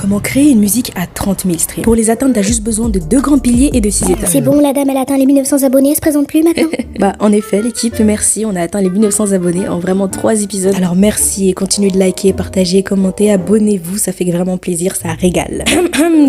Comment créer une musique à 30 000 streams? Pour les atteindre, t'as juste besoin de 2 grands piliers et de 6 étapes. C'est bon, la dame, elle a atteint les 1900 abonnés, elle se présente plus maintenant. Bah, en effet, l'équipe, merci, on a atteint les 1900 abonnés en vraiment 3 épisodes. Alors merci et continuez de liker, partager, commenter, abonnez-vous, ça fait vraiment plaisir, ça régale.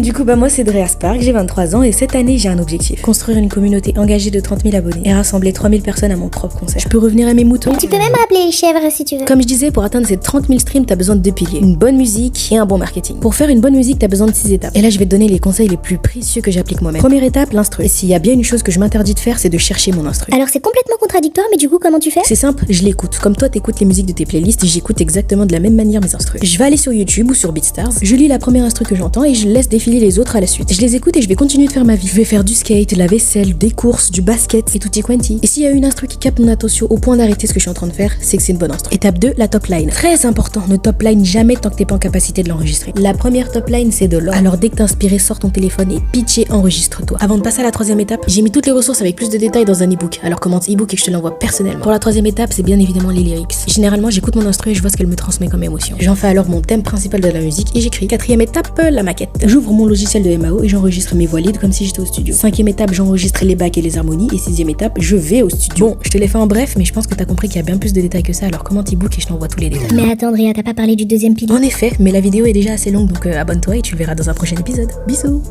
Du coup, bah moi c'est Drea Spark, j'ai 23 ans et cette année j'ai un objectif. Construire une communauté engagée de 30 000 abonnés et rassembler 3000 personnes à mon propre concert. Je peux revenir à mes moutons. Tu peux même rappeler les chèvres si tu veux. Comme je disais, pour atteindre ces 30 000 streams, t'as besoin de 2 piliers. Une bonne musique et un bon marketing. Pour faire une bonne musique, t'as besoin de 6 étapes. Et là, je vais te donner les conseils les plus précieux que j'applique moi-même. Première étape, l'instru. Et s'il y a bien une chose que je m'interdis de faire, c'est de chercher mon instru. Alors c'est complètement contradictoire, mais du coup, comment tu fais? C'est simple, je l'écoute. Comme toi, t'écoutes les musiques de tes playlists, j'écoute exactement de la même manière mes instrus. Je vais aller sur YouTube ou sur BeatStars, je lis la première instru que j'entends et je laisse défiler les autres à la suite. Je les écoute et je vais continuer de faire ma vie. Je vais faire du skate, la vaisselle, des courses, du basket et tutti quanti. Et s'il y a une instru qui capte mon attention au point d'arrêter ce que je suis en train de faire, c'est que c'est une bonne instru. Étape 2, la top line. Très important, ne top line jamais tant que t'es pas en capacité de l'enregistrer. La première top line, c'est de l'or. Alors dès que t'es inspiré, sors ton téléphone et pitché, enregistre-toi. Avant de passer à la 3e étape, j'ai mis toutes les ressources avec plus de détails dans un ebook. Alors commente ebook et je te l'envoie personnellement. Pour la 3e étape, c'est bien évidemment les lyrics. Généralement, j'écoute mon instru et je vois ce qu'elle me transmet comme émotion. J'en fais alors mon thème principal de la musique et j'écris. 4e étape, la maquette. J'ouvre mon logiciel de MAO et j'enregistre mes voix lead comme si j'étais au studio. 5e étape, j'enregistre les bacs et les harmonies et 6e étape, je vais au studio. Bon, je te l'ai fait en bref, mais je pense que t'as compris qu'il y a bien plus de détails que ça. Alors commente ebook et je t'envoie tous les détails. Mais attends, Drea, t'as pas parlé du 2e pilier? En effet, mais la vidéo est déjà assez longue donc abonne-toi et tu le verras dans un prochain épisode. Bisous.